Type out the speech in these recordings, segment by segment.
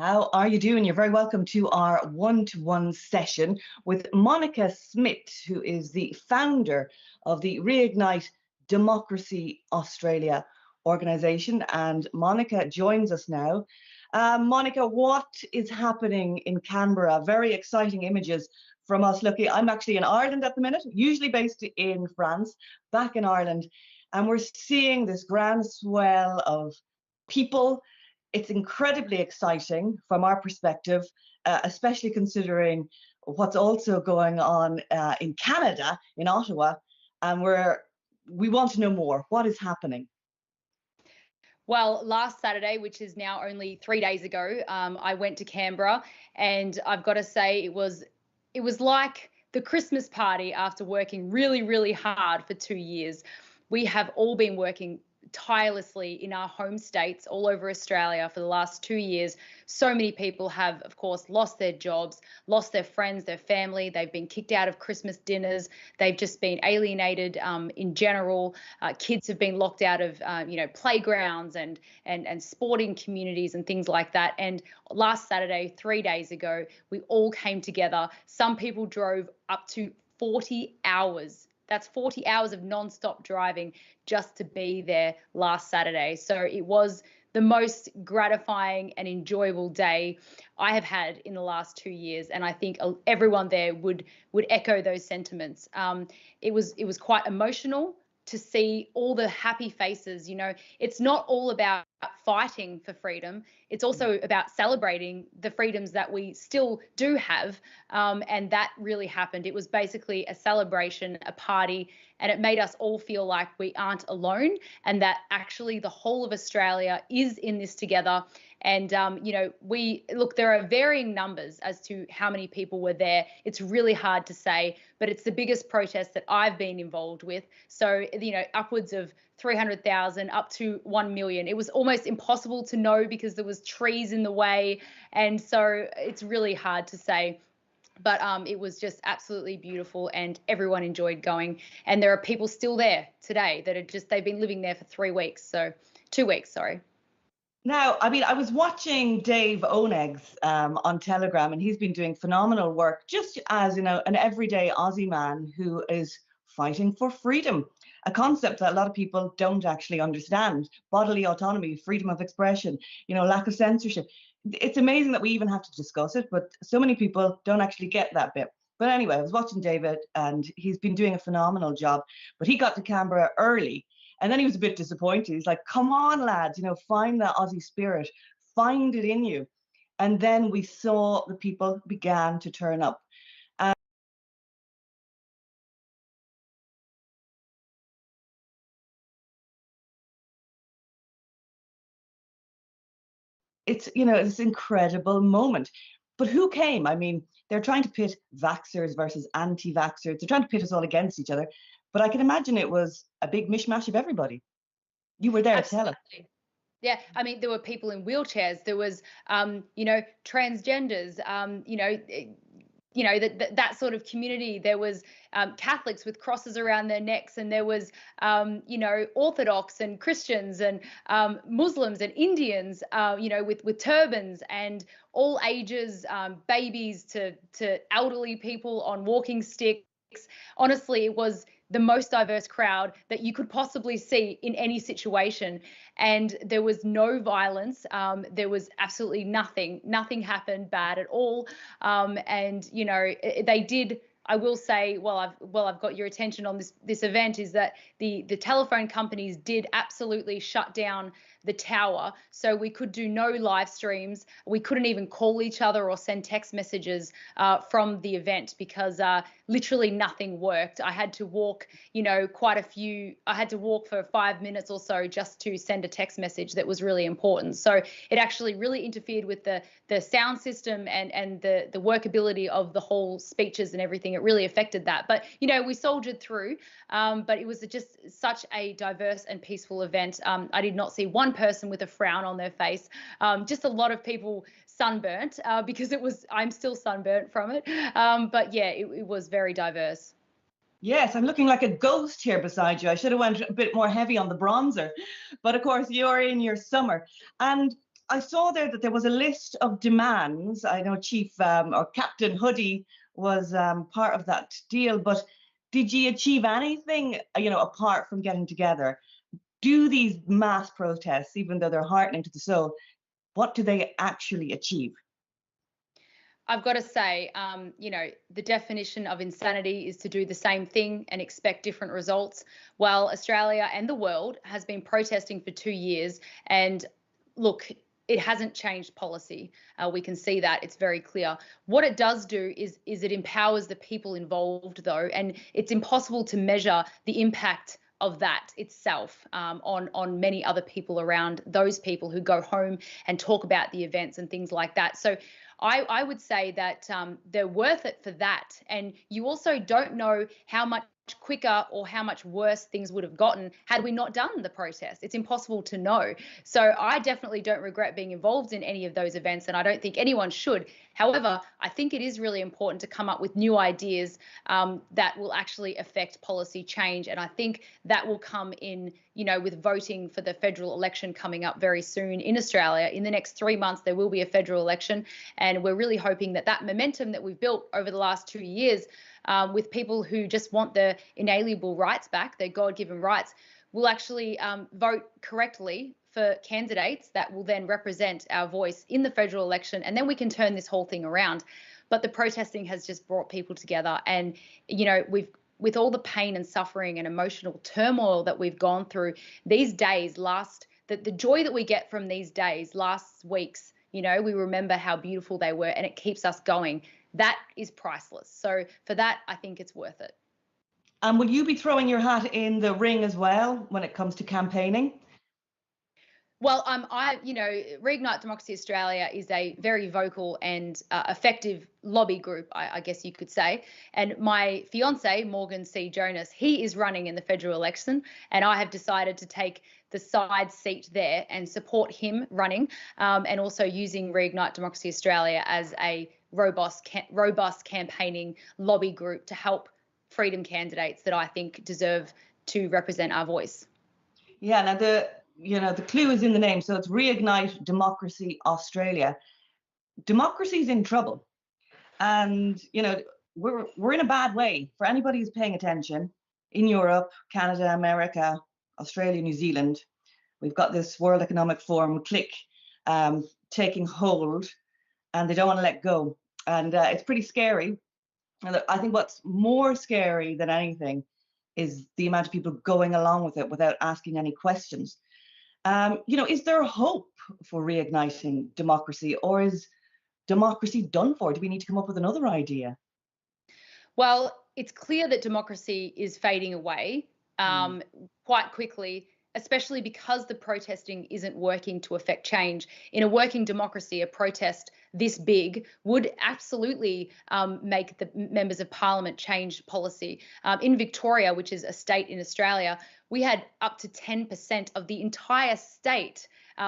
How are you doing? You're very welcome to our one-to-one session with Monica Smit, who is the founder of the Reignite Democracy Australia organisation. And Monica joins us now. Monica, what is happening in Canberra? Very exciting images from us. Look, I'm actually in Ireland at the minute, usually based in France, back in Ireland. And we're seeing this grand swell of people. It's incredibly exciting from our perspective, especially considering what's also going on in Canada, in Ottawa, and we want to know more. What is happening? Well, last Saturday, which is now only 3 days ago, I went to Canberra, and I've got to say it was like the Christmas party after working really, really hard for 2 years. We have all been working tirelessly in our home states all over Australia for the last 2 years. So many people have, of course, lost their jobs, lost their friends, their family. They've been kicked out of Christmas dinners. They've just been alienated in general. Kids have been locked out of, playgrounds and sporting communities and things like that. And last Saturday, 3 days ago, we all came together. Some people drove up to 40 hours. That's 40 hours of non-stop driving just to be there last Saturday. So it was the most gratifying and enjoyable day I have had in the last 2 years, and I think everyone there would echo those sentiments. It was quite emotional to see all the happy faces. You know, it's not all about fighting for freedom. It's also about celebrating the freedoms that we still do have. And that really happened. It was basically a celebration, a party, and it made us all feel like we aren't alone and that actually the whole of Australia is in this together. And, there are varying numbers as to how many people were there. It's really hard to say, but it's the biggest protest that I've been involved with. So, upwards of 300,000 up to 1 million. It was almost impossible to know because there was trees in the way. And so it's really hard to say. But it was just absolutely beautiful and everyone enjoyed going. And there are people still there today that they've been living there for 3 weeks. So 2 weeks, sorry. Now, I was watching Dave Oneg's on Telegram, and he's been doing phenomenal work just as, an everyday Aussie man who is fighting for freedom, a concept that a lot of people don't actually understand. Bodily autonomy, freedom of expression, lack of censorship. It's amazing that we even have to discuss it, but so many people don't actually get that bit. But anyway, I was watching David, and he's been doing a phenomenal job, but he got to Canberra early. And then he was a bit disappointed. He's like, come on, lads, find that Aussie spirit, find it in you. And then we saw the people began to turn up. And it's, this incredible moment. But who came? I mean, they're trying to pit vaxxers versus anti-vaxxers. They're trying to pit us all against each other. But I can imagine it was a big mishmash of everybody. You were there. Absolutely. Tell us. Yeah, I mean, there were people in wheelchairs. There was, transgenders. That sort of community. There was Catholics with crosses around their necks, and there was, Orthodox and Christians and Muslims and Indians, with turbans and all ages, babies to elderly people on walking sticks. Honestly, it was the most diverse crowd that you could possibly see in any situation. And there was no violence. There was absolutely nothing happened bad at all. They did, I will say, I've got your attention on this event, is that the telephone companies did absolutely shut down the tower. So we could do no live streams. We couldn't even call each other or send text messages from the event because literally nothing worked. I had to walk, I had to walk for 5 minutes or so just to send a text message that was really important. So it actually really interfered with the sound system and the workability of the whole speeches and everything. It really affected that. But, we soldiered through. But it was just such a diverse and peaceful event. I did not see one person with a frown on their face. Just a lot of people sunburnt because I'm still sunburnt from it. But yeah, it was very diverse. Yes, I'm looking like a ghost here beside you. I should have went a bit more heavy on the bronzer, but of course you're in your summer. And I saw there that there was a list of demands. I know Chief or Captain Hoodie was part of that deal, but did you achieve anything, apart from getting together? Do these mass protests, even though they're heartening to the soul, what do they actually achieve? I've got to say, the definition of insanity is to do the same thing and expect different results. While Australia and the world has been protesting for 2 years, and look, it hasn't changed policy. We can see that. It's very clear. What it does do is it empowers the people involved, though, and it's impossible to measure the impact of that itself on many other people around those people who go home and talk about the events and things like that. So I would say that they're worth it for that. And you also don't know how much quicker or how much worse things would have gotten had we not done the protest. It's impossible to know. So I definitely don't regret being involved in any of those events, and I don't think anyone should. However, I think it is really important to come up with new ideas that will actually affect policy change. And I think that will come in, with voting for the federal election coming up very soon in Australia. In the next 3 months, there will be a federal election. And we're really hoping that that momentum that we've built over the last 2 years with people who just want their inalienable rights back, their God-given rights, will actually vote correctly for candidates that will then represent our voice in the federal election, and then we can turn this whole thing around. But the protesting has just brought people together, and with all the pain and suffering and emotional turmoil that we've gone through, these days the joy that we get from these days lasts weeks. We remember how beautiful they were, and it keeps us going. That is priceless. So for that, I think it's worth it. And will you be throwing your hat in the ring as well when it comes to campaigning? Well, Reignite Democracy Australia is a very vocal and effective lobby group, I guess you could say. And my fiance, Morgan C. Jonas, he is running in the federal election, and I have decided to take the side seat there and support him running, and also using Reignite Democracy Australia as a robust campaigning lobby group to help freedom candidates that I think deserve to represent our voice. Yeah, now the clue is in the name. So it's Reignite Democracy Australia. Democracy's in trouble. And, we're in a bad way. For anybody who's paying attention, in Europe, Canada, America, Australia, New Zealand, we've got this World Economic Forum clique taking hold, and they don't want to let go. And it's pretty scary. And I think what's more scary than anything is the amount of people going along with it without asking any questions. Is there hope for reigniting democracy, or is democracy done for? Do we need to come up with another idea? Well, it's clear that democracy is fading away quite quickly, especially because the protesting isn't working to affect change. In a working democracy, a protest this big would absolutely make the members of parliament change policy. In Victoria, which is a state in Australia, we had up to 10% of the entire state,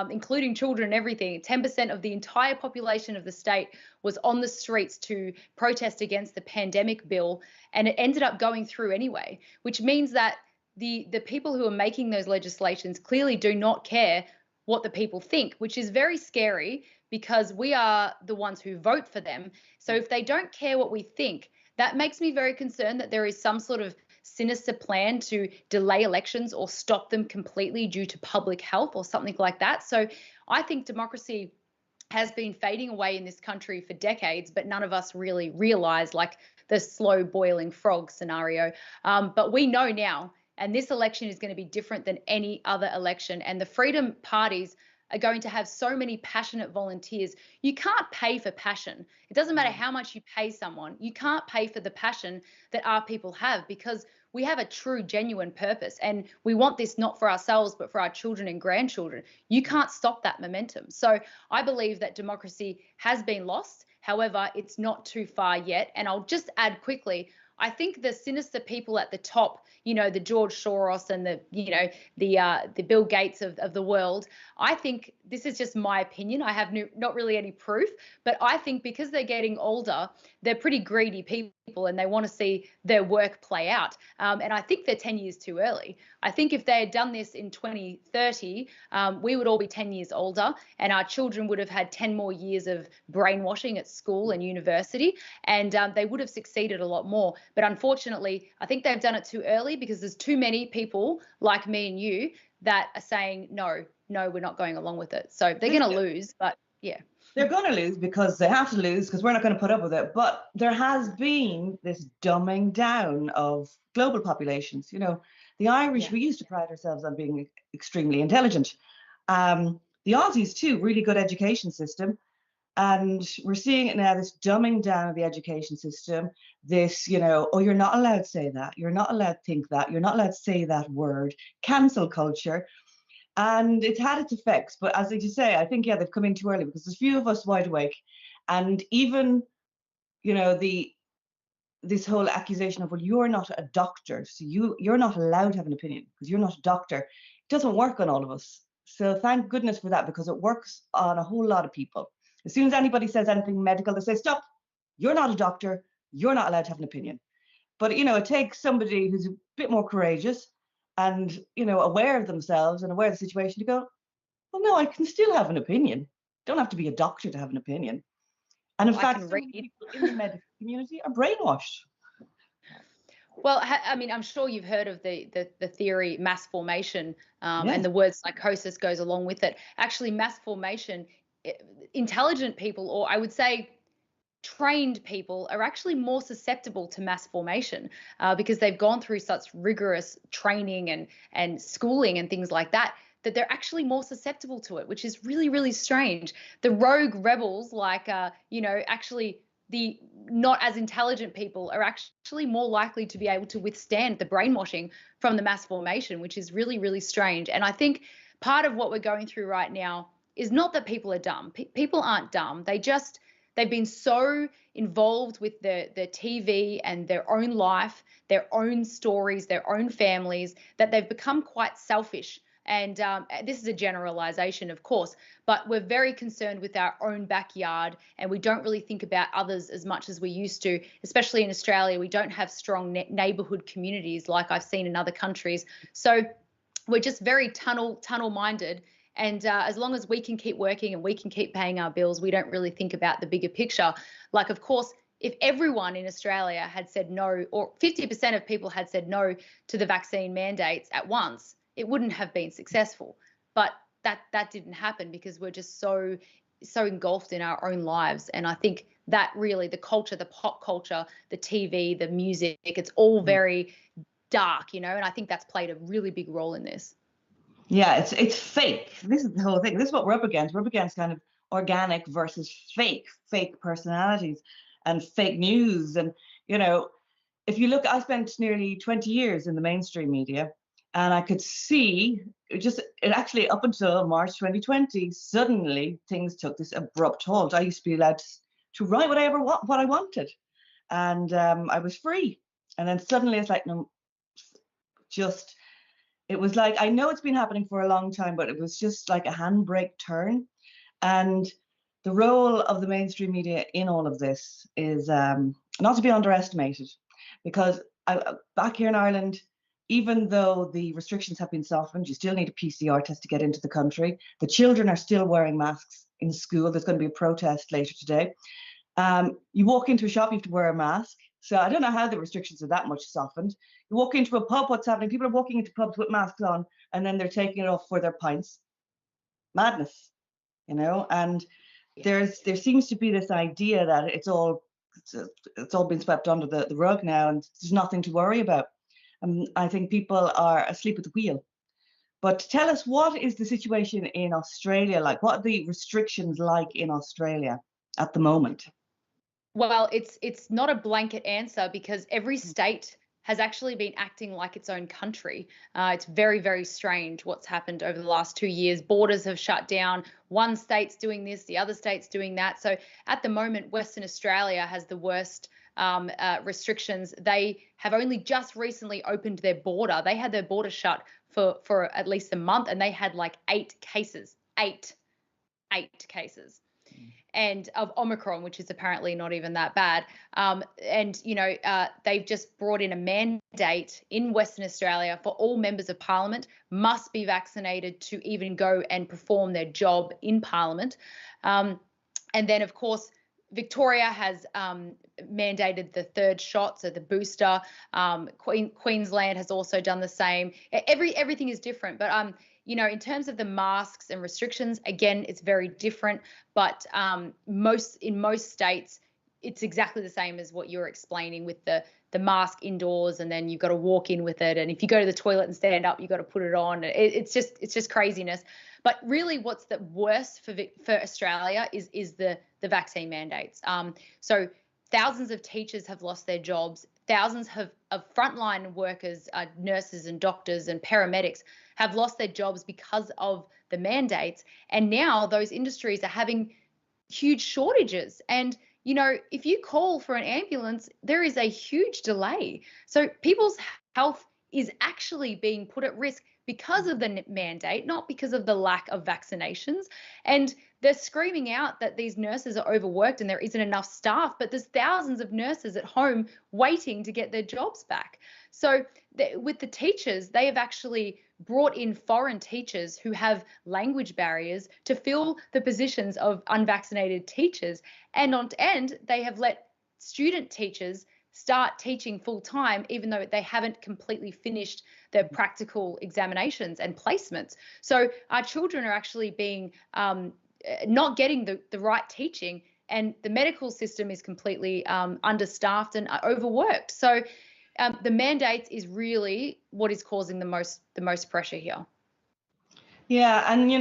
including children and everything, 10% of the entire population of the state was on the streets to protest against the pandemic bill, and it ended up going through anyway, which means that the people who are making those legislations clearly do not care what the people think, which is very scary because we are the ones who vote for them. So if they don't care what we think, that makes me very concerned that there is some sort of sinister plan to delay elections or stop them completely due to public health or something like that. So I think democracy has been fading away in this country for decades, but none of us really realize, like the slow boiling frog scenario. But we know now. And this election is going to be different than any other election. And the freedom parties are going to have so many passionate volunteers. You can't pay for passion. It doesn't matter how much you pay someone. You can't pay for the passion that our people have, because we have a true, genuine purpose. And we want this not for ourselves, but for our children and grandchildren. You can't stop that momentum. So I believe that democracy has been lost. However, it's not too far yet. And I'll just add quickly, I think the sinister people at the top, the George Soros and the Bill Gates of the world, I think this is just my opinion. I have not really any proof, but I think because they're getting older, they're pretty greedy people and they want to see their work play out. And I think they're 10 years too early. I think if they had done this in 2030, we would all be 10 years older and our children would have had 10 more years of brainwashing at school and university, and they would have succeeded a lot more. But unfortunately, I think they've done it too early because there's too many people like me and you that are saying, no, we're not going along with it. So they're going to lose, but yeah. They're going to lose because they have to lose because we're not going to put up with it. But there has been this dumbing down of global populations. You know, the Irish, we used to pride ourselves on being extremely intelligent. The Aussies too, really good education system. And we're seeing it now, this dumbing down of the education system, this, you know, oh, you're not allowed to say that. You're not allowed to think that. You're not allowed to say that word. Cancel culture. And it's had its effects. But as you say, I think, yeah, they've come in too early because there's a few of us wide awake. And even, you know, this whole accusation of, well, you're not a doctor, so you're not allowed to have an opinion because you're not a doctor. It doesn't work on all of us. So thank goodness for that, because it works on a whole lot of people. As soon as anybody says anything medical, they say, stop, you're not a doctor, you're not allowed to have an opinion. But, you know, it takes somebody who's a bit more courageous and, you know, aware of themselves and aware of the situation to go, well, no, I can still have an opinion. Don't have to be a doctor to have an opinion. And in fact, some people in the medical community are brainwashed. Well, I mean, I'm sure you've heard of the theory mass formation, Yes. and the word psychosis goes along with it. Actually, mass formation, intelligent people, or I would say trained people, are actually more susceptible to mass formation because they've gone through such rigorous training and schooling and things like that, that they're actually more susceptible to it, which is really, really strange. The rogue rebels, like, you know, actually the not as intelligent people are actually more likely to be able to withstand the brainwashing from the mass formation, which is really, really strange. And I think part of what we're going through right now is not that people are dumb. People aren't dumb. They've been so involved with the TV and their own life, their own stories, their own families, that they've become quite selfish. And this is a generalization, of course, but we're very concerned with our own backyard, and we don't really think about others as much as we used to, especially in Australia. We don't have strong neighbourhood communities like I've seen in other countries. So we're just very tunnel minded. And as long as we can keep working and we can keep paying our bills, we don't really think about the bigger picture. Like, of course, if everyone in Australia had said no, or 50% of people had said no to the vaccine mandates at once, it wouldn't have been successful. But that didn't happen because we're just so engulfed in our own lives. And I think that really the culture, the pop culture, the TV, the music, it's all very dark, you know, and I think that's played a really big role in this. Yeah, it's fake. This is the whole thing. This is what we're up against. We're up against kind of organic versus fake personalities and fake news. And, you know, if you look, I spent nearly 20 years in the mainstream media, and I could see it actually up until March 2020, suddenly things took this abrupt halt. I used to be allowed to write what I wanted, and I was free. And then suddenly it's like, no, it was like, I know it's been happening for a long time, but it was just like a handbrake turn. And the role of the mainstream media in all of this is not to be underestimated, because back here in Ireland, even though the restrictions have been softened, you still need a PCR test to get into the country. The children are still wearing masks in school. There's going to be a protest later today. You walk into a shop, you have to wear a mask. So I don't know how the restrictions are that much softened. You walk into a pub, what's happening? People are walking into pubs with masks on, and then they're taking it off for their pints. Madness, you know. And there seems to be this idea that it's all been swept under the rug now, and there's nothing to worry about. I think people are asleep at the wheel. But tell us, what is the situation in Australia like? What are the restrictions like in Australia at the moment? Well, it's not a blanket answer because every state has actually been acting like its own country. It's very, very strange what's happened over the last 2 years. Borders have shut down. One state's doing this, the other state's doing that. So at the moment, Western Australia has the worst restrictions. They have only just recently opened their border. They had their border shut for at least a month, and they had like 8 cases. 8. 8 cases. And of Omicron, which is apparently not even that bad. And, they've just brought in a mandate in Western Australia for all members of Parliament must be vaccinated to even go and perform their job in Parliament. And then, of course, Victoria has mandated the 3rd shot, so the booster. Queensland has also done the same. Everything is different, but in terms of the masks and restrictions, again, it's very different. But in most states, it's exactly the same as what you're explaining with the mask indoors, and then you've got to walk in with it. And if you go to the toilet and stand up, you've got to put it on. It's just craziness. But really, what's the worst for Australia is the vaccine mandates. So thousands of teachers have lost their jobs. Thousands of frontline workers, nurses and doctors and paramedics have lost their jobs because of the mandates. And now those industries are having huge shortages. And, if you call for an ambulance, there is a huge delay. So people's health is actually being put at risk because of the mandate, not because of the lack of vaccinations. And they're screaming out that these nurses are overworked and there isn't enough staff, but there's thousands of nurses at home waiting to get their jobs back. So with the teachers, they have actually brought in foreign teachers who have language barriers to fill the positions of unvaccinated teachers. And they have let student teachers start teaching full time, even though they haven't completely finished their practical examinations and placements. So our children are actually being not getting the right teaching, and the medical system is completely understaffed and overworked. So the mandates is really what is causing the most pressure here. Yeah, and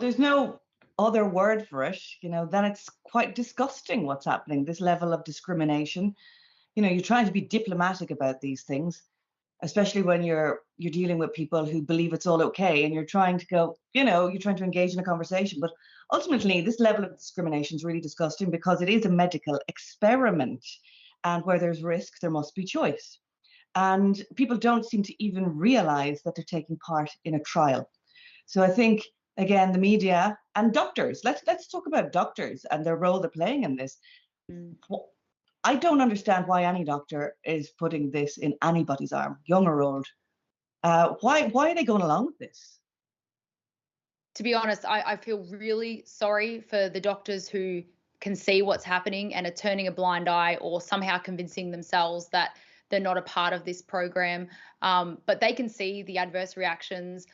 there's no other word for it. Then it's quite disgusting what's happening. This level of discrimination. You're trying to be diplomatic about these things, especially when you're dealing with people who believe it's all okay, and you're trying to go, you're trying to engage in a conversation. But ultimately, this level of discrimination is really disgusting because it is a medical experiment, and where there's risk, there must be choice. And people don't seem to even realize that they're taking part in a trial. So I think, again, the media and doctors, let's talk about doctors and their role they're playing in this. I don't understand why any doctor is putting this in anybody's arm, young or old. Why are they going along with this? To be honest, I feel really sorry for the doctors who can see what's happening and are turning a blind eye or somehow convincing themselves that they're not a part of this program. But they can see the adverse reactions.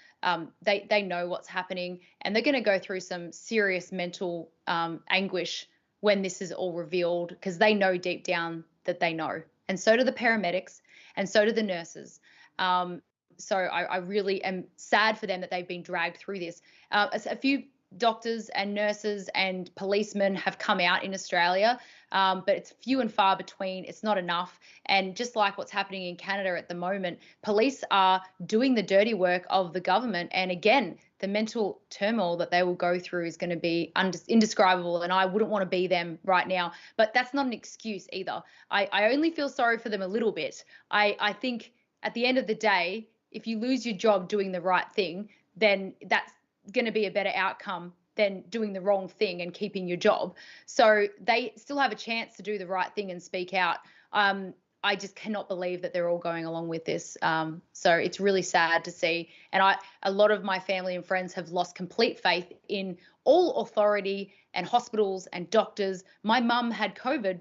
They know what's happening, and they're going to go through some serious mental anguish when this is all revealed, because they know deep down that they know. And so do the paramedics, and so do the nurses. So I really am sad for them that they've been dragged through this. A few doctors and nurses and policemen have come out in Australia, but it's few and far between. It's not enough. And just like what's happening in Canada at the moment, police are doing the dirty work of the government. And again, the mental turmoil that they will go through is going to be indescribable. And I wouldn't want to be them right now. But that's not an excuse either. I only feel sorry for them a little bit. I think at the end of the day, if you lose your job doing the right thing, then that's going to be a better outcome than doing the wrong thing and keeping your job. So they still have a chance to do the right thing and speak out. I just cannot believe that they're all going along with this. So it's really sad to see. And a lot of my family and friends have lost complete faith in all authority and hospitals and doctors. My mum had COVID,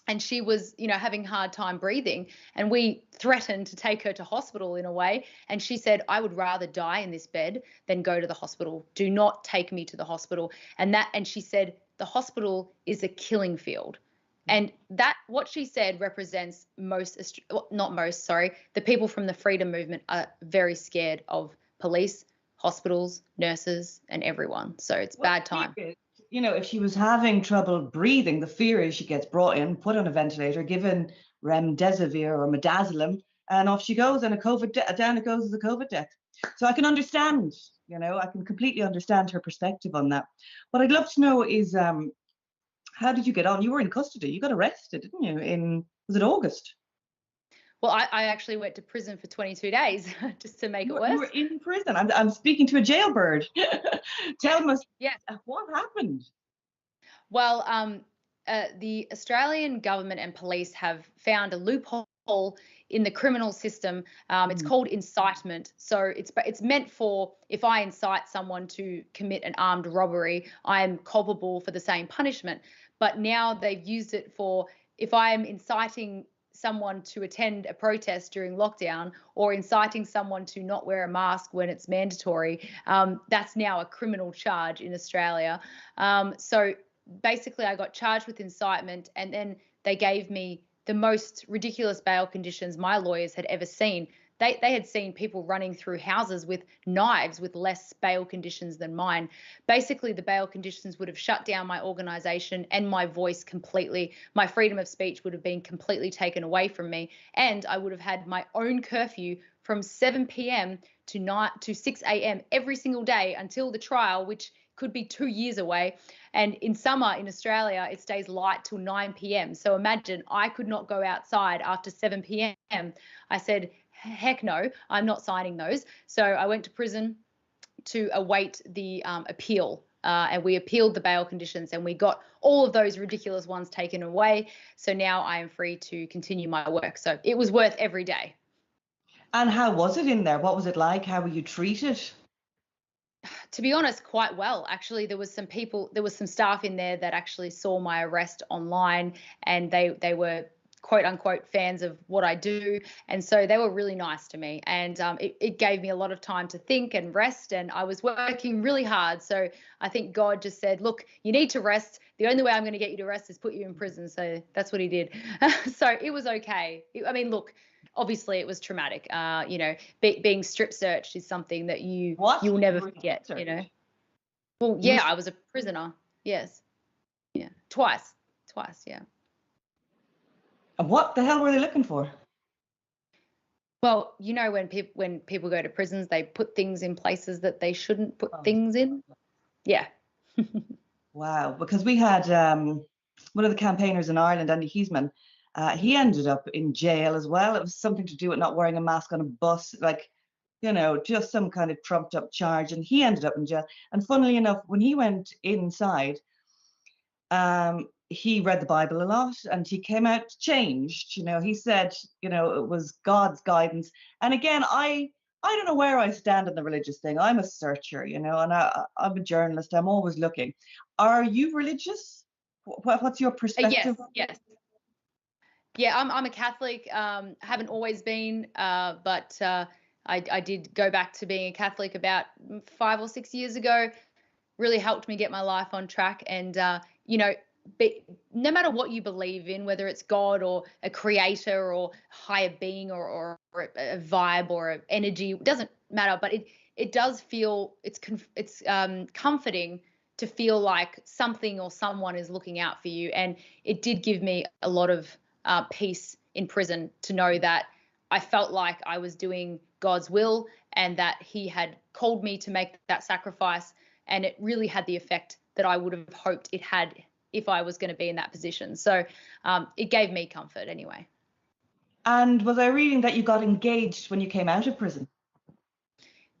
and she was, having a hard time breathing, and we threatened to take her to hospital in a way. And she said, I would rather die in this bed than go to the hospital. Do not take me to the hospital. And she said, the hospital is a killing field. And what she said represents the people from the freedom movement are very scared of police, hospitals, nurses, and everyone. So it's bad time. If she was having trouble breathing, the fear is she gets brought in, put on a ventilator, given remdesivir or midazolam, and off she goes, and down it goes as a COVID death. So I can understand, I can completely understand her perspective on that. What I'd love to know is, how did you get on? You were in custody. You got arrested, didn't you? Was it August? Well, I actually went to prison for 22 days just to make it You worse. were in prison. I'm speaking to a jailbird. Tell us, Yeah. what happened? Well, the Australian government and police have found a loophole in the criminal system. It's called incitement. So it's meant for, if I incite someone to commit an armed robbery, I am culpable for the same punishment. But now they've used it for, if I am inciting someone to attend a protest during lockdown, or inciting someone to not wear a mask when it's mandatory, that's now a criminal charge in Australia. So basically I got charged with incitement, and then they gave me the most ridiculous bail conditions my lawyers had ever seen. They had seen people running through houses with knives with less bail conditions than mine. Basically, the bail conditions would have shut down my organisation and my voice completely. My freedom of speech would have been completely taken away from me, and I would have had my own curfew from 7 p.m. to 6 a.m. every single day until the trial, which could be 2 years away. And in summer in Australia, it stays light till 9 p.m. So imagine, I could not go outside after 7 p.m. I said, heck no, I'm not signing those. So I went to prison to await the appeal. And we appealed the bail conditions, and we got all of those ridiculous ones taken away. So now I am free to continue my work. So it was worth every day. And how was it in there? What was it like? How were you treated? To be honest, quite well. Actually, there was some staff in there that actually saw my arrest online, and they were quote unquote fans of what I do. And so they were really nice to me, and it gave me a lot of time to think and rest. And I was working really hard. So I think God just said, look, you need to rest. The only way I'm going to get you to rest is put you in prison. So that's what he did. So it was okay. I mean, look, obviously it was traumatic. Being strip searched is something that you'll never forget. Well, yeah, I was a prisoner. Yes. Yeah. Twice. Yeah. And what the hell were they looking for? Well, when people go to prisons, they put things in places that they shouldn't put things in. Yeah. Wow. Because we had one of the campaigners in Ireland, Andy Heisman, he ended up in jail as well. It was something to do with not wearing a mask on a bus, just some kind of trumped up charge. And he ended up in jail. And funnily enough, when he went inside, he read the Bible a lot, and he came out changed. He said, it was God's guidance. And again, I don't know where I stand on the religious thing. I'm a searcher, and I'm a journalist. I'm always looking. Are you religious? What's your perspective? Yes. Yeah, I'm a Catholic. Haven't always been, but I did go back to being a Catholic about 5 or 6 years ago. Really helped me get my life on track. And no matter what you believe in, whether it's God or a creator or higher being or a vibe or an energy, it doesn't matter. But it does feel it's comforting to feel like something or someone is looking out for you. And it did give me a lot of peace in prison to know that I felt like I was doing God's will, and that he had called me to make that sacrifice. And it really had the effect that I would have hoped it had if I was going to be in that position. So it gave me comfort anyway. And was I reading that you got engaged when you came out of prison?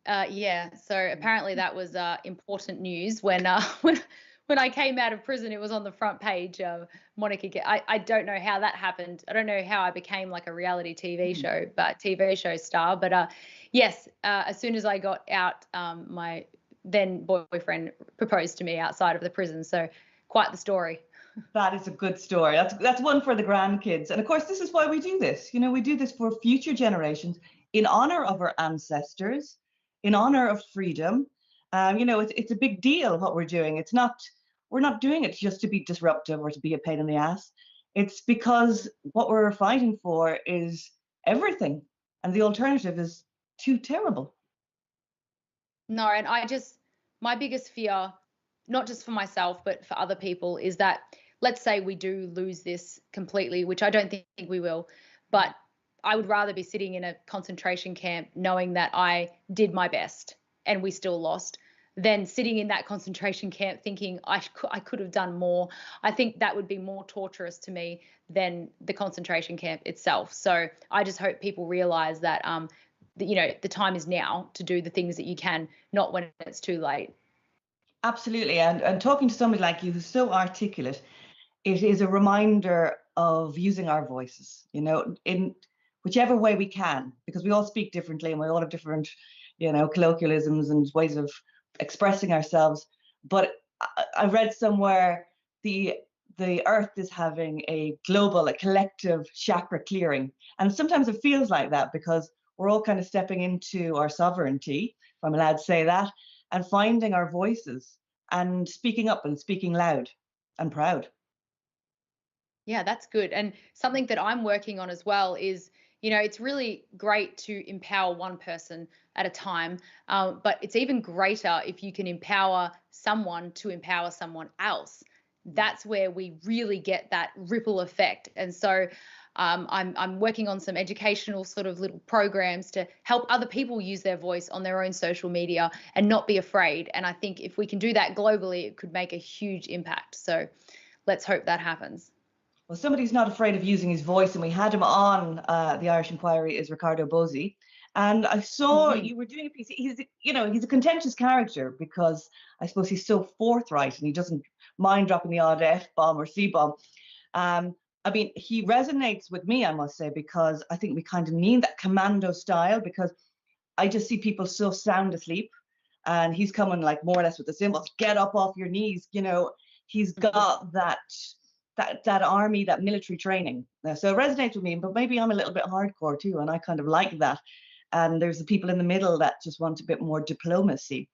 Yeah. So apparently that was important news when I came out of prison. It was on the front page. Monica, I don't know how that happened. I don't know how I became like a reality TV show star. But yes, as soon as I got out, my then boyfriend proposed to me outside of the prison. So quite the story. That is a good story. That's one for the grandkids. And of course, this is why we do this. We do this for future generations, in honor of our ancestors, in honor of freedom. It's a big deal what we're doing. We're not doing it just to be disruptive or to be a pain in the ass. It's because what we're fighting for is everything, and the alternative is too terrible. No, and my biggest fear, not just for myself, but for other people, is that, let's say we do lose this completely, which I don't think we will, but I would rather be sitting in a concentration camp knowing that I did my best and we still lost, than sitting in that concentration camp thinking I could have done more. I think that would be more torturous to me than the concentration camp itself. So I just hope people realize that, the time is now to do the things that you can, not when it's too late. Absolutely. And talking to somebody like you who's so articulate, it is a reminder of using our voices, in whichever way we can, because we all speak differently and we all have different, colloquialisms and ways of expressing ourselves. But I read somewhere the earth is having a collective chakra clearing. And sometimes it feels like that because we're all kind of stepping into our sovereignty, if I'm allowed to say that, and finding our voices and speaking up and speaking loud and proud. Yeah, that's good. And something that I'm working on as well is, it's really great to empower one person at a time, but it's even greater if you can empower someone to empower someone else. That's where we really get that ripple effect. And so I'm working on some educational sort of little programs to help other people use their voice on their own social media and not be afraid. And I think if we can do that globally, it could make a huge impact. So let's hope that happens. Well, somebody who's not afraid of using his voice, and we had him on the Irish Inquiry, is Ricardo Bozzi. And I saw you were doing a piece. He's a contentious character because I suppose he's so forthright and he doesn't mind dropping the odd F-bomb or C-bomb. He resonates with me, I must say, because I think we kind of need that commando style, because I just see people so sound asleep, and he's coming like more or less with the symbols, get up off your knees. He's got that army, that military training. So it resonates with me, but maybe I'm a little bit hardcore too, and I kind of like that. And there's the people in the middle that just want a bit more diplomacy.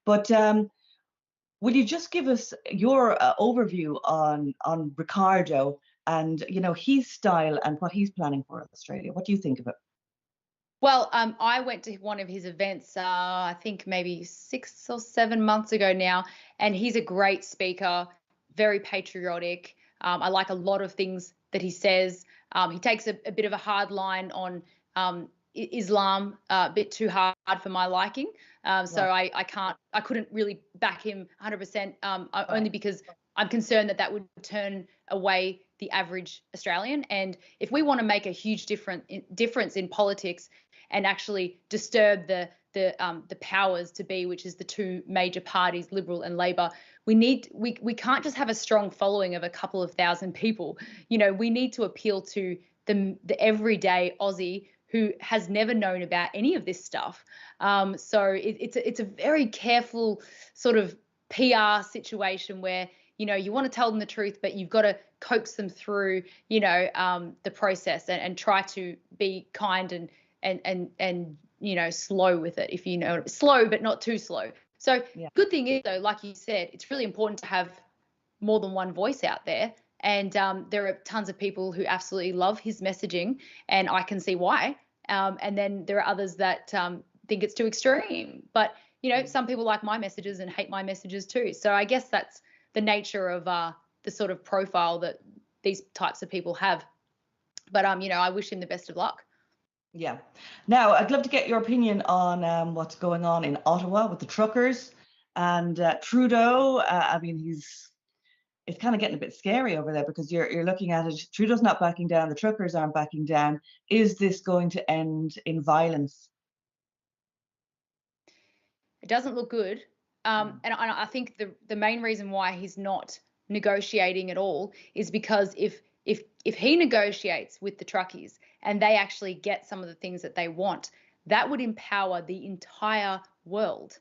But will you just give us your overview on Ricardo and his style and what he's planning for Australia? What do you think of it? Well, I went to one of his events, I think maybe 6 or 7 months ago now, and he's a great speaker, very patriotic. I like a lot of things that he says. He takes a bit of a hard line on Islam, a bit too hard for my liking. So I couldn't really back him 100%, only because I'm concerned that would turn away the average Australian. And if we want to make a huge difference in politics and actually disturb the powers to be, which is the two major parties, Liberal and Labor, we can't just have a strong following of a couple of thousand people. We need to appeal to the everyday Aussie who has never known about any of this stuff. So it's a very careful sort of PR situation where you want to tell them the truth, but you've got to coax them through the process and try to be kind and slow with it, if slow but not too slow. So Good thing is, though, like you said, it's really important to have more than one voice out there. And there are tons of people who absolutely love his messaging, and I can see why. And then there are others that think it's too extreme. But, some people like my messages and hate my messages too. So I guess that's the nature of the sort of profile that these types of people have. But, I wish him the best of luck. Yeah. Now, I'd love to get your opinion on what's going on in Ottawa with the truckers and Trudeau. It's kind of getting a bit scary over there, because you're looking at it. Trudeau's not backing down. The truckers aren't backing down. Is this going to end in violence? It doesn't look good. And I think the main reason why he's not negotiating at all is because if he negotiates with the truckies and they actually get some of the things that they want, that would empower the entire world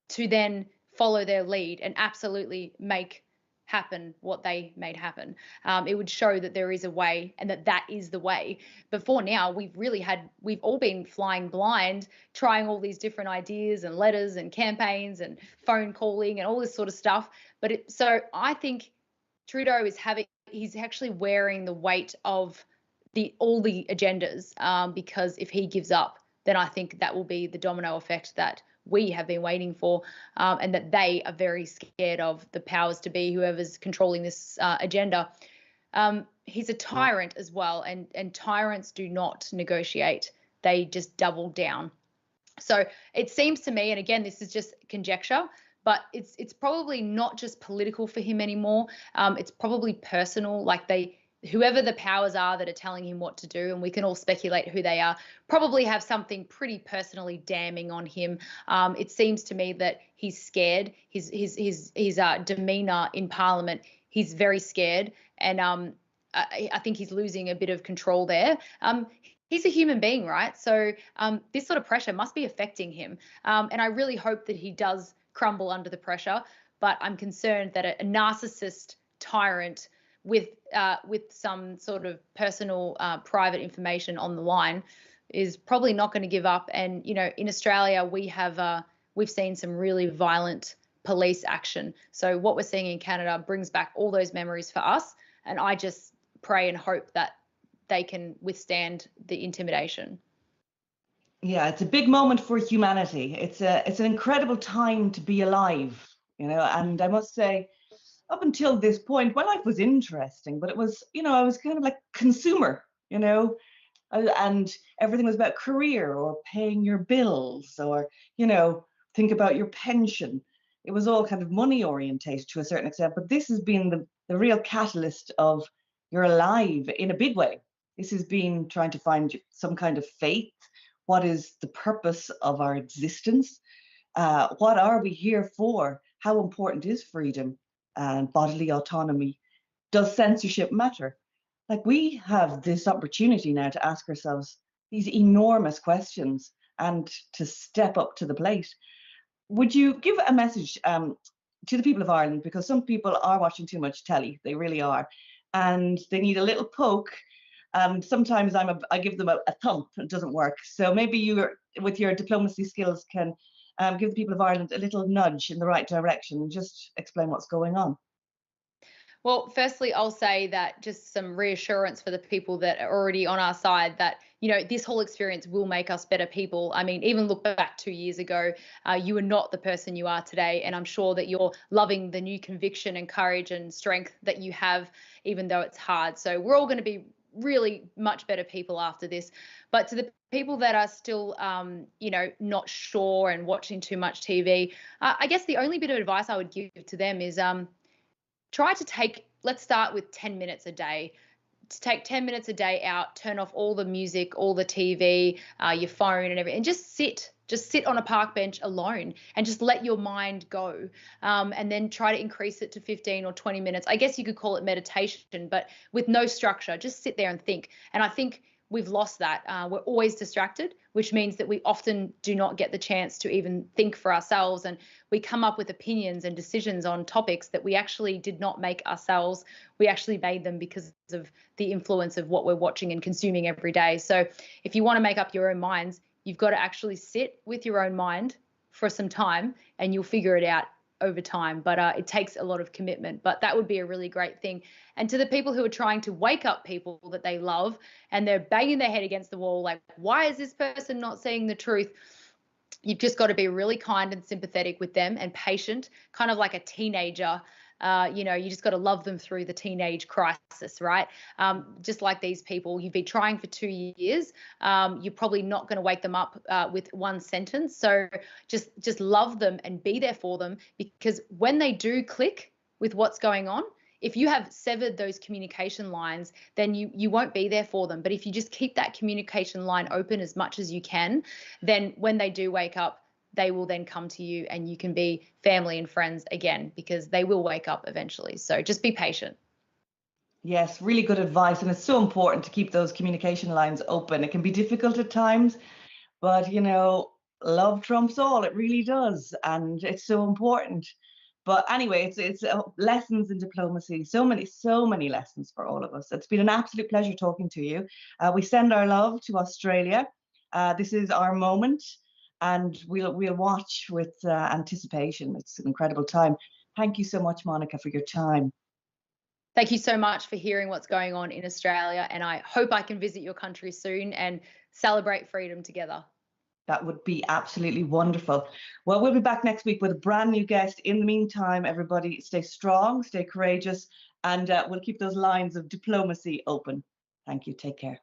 to then follow their lead and absolutely make happen what they made happen. It would show that there is a way and that is the way. But for now, we've all been flying blind, trying all these different ideas and letters and campaigns and phone calling and all this sort of stuff. So I think Trudeau he's actually wearing the weight of all the agendas, because if he gives up, then I think that will be the domino effect that we have been waiting for, and that they are very scared of the powers to be, whoever's controlling this agenda. He's a tyrant as well, and tyrants do not negotiate. They just double down. So it seems to me, and again, this is just conjecture, but it's probably not just political for him anymore. It's probably personal. Like whoever the powers are that are telling him what to do, and we can all speculate who they are, probably have something pretty personally damning on him. It seems to me that he's scared. His demeanour in Parliament, he's very scared, and I think he's losing a bit of control there. He's a human being, right? So this sort of pressure must be affecting him, and I really hope that he does crumble under the pressure. But I'm concerned that a narcissist tyrant with some sort of personal private information on the line is probably not going to give up. And in Australia we've seen some really violent police action. So what we're seeing in Canada brings back all those memories for us, and I just pray and hope that they can withstand the intimidation. Yeah, it's a big moment for humanity. It's an incredible time to be alive, and I must say, up until this point, my life was interesting, but it was, I was kind of like consumer, and everything was about career or paying your bills or, think about your pension. It was all kind of money orientated to a certain extent, but this has been the real catalyst of you're alive in a big way. This has been trying to find some kind of faith. What is the purpose of our existence? What are we here for? How important is freedom and bodily autonomy? Does censorship matter? Like, we have this opportunity now to ask ourselves these enormous questions and to step up to the plate. Would you give a message to the people of Ireland? Because some people are watching too much telly, they really are, and they need a little poke. And sometimes I give them a thump, it doesn't work. So maybe you, with your diplomacy skills, can give the people of Ireland a little nudge in the right direction and just explain what's going on. Well, firstly, I'll say that just some reassurance for the people that are already on our side that, this whole experience will make us better people. I mean, even look back 2 years ago, you were not the person you are today. And I'm sure that you're loving the new conviction and courage and strength that you have, even though it's hard. So we're all going to be really much better people after this. But to the people that are still, not sure and watching too much TV, I guess the only bit of advice I would give to them is try to let's start with 10 minutes a day. To take 10 minutes a day out, turn off all the music, all the TV, your phone and everything, and just sit on a park bench alone and just let your mind go. And then try to increase it to 15 or 20 minutes. I guess you could call it meditation, but with no structure. Just sit there and think. And I think we've lost that. We're always distracted, which means that we often do not get the chance to even think for ourselves. And we come up with opinions and decisions on topics that we actually did not make ourselves. We actually made them because of the influence of what we're watching and consuming every day. So if you want to make up your own minds, you've got to actually sit with your own mind for some time and you'll figure it out over time. But it takes a lot of commitment. But that would be a really great thing. And to the people who are trying to wake up people that they love and they're banging their head against the wall, like, why is this person not saying the truth? You've just got to be really kind and sympathetic with them and patient, kind of like a teenager. You just got to love them through the teenage crisis, right? Just like these people, you've been trying for 2 years. You're probably not going to wake them up with one sentence. So just love them and be there for them, because when they do click with what's going on, if you have severed those communication lines, then you won't be there for them. But if you just keep that communication line open as much as you can, then when they do wake up, they will then come to you and you can be family and friends again, because they will wake up eventually. So just be patient. Yes, really good advice. And it's so important to keep those communication lines open. It can be difficult at times, but, love trumps all. It really does. And it's so important. But anyway, it's lessons in diplomacy. So many lessons for all of us. It's been an absolute pleasure talking to you. We send our love to Australia. This is our moment. And we'll watch with anticipation. It's an incredible time. Thank you so much, Monica, for your time. Thank you so much for hearing what's going on in Australia. And I hope I can visit your country soon and celebrate freedom together. That would be absolutely wonderful. Well, we'll be back next week with a brand new guest. In the meantime, everybody stay strong, stay courageous, and we'll keep those lines of diplomacy open. Thank you. Take care.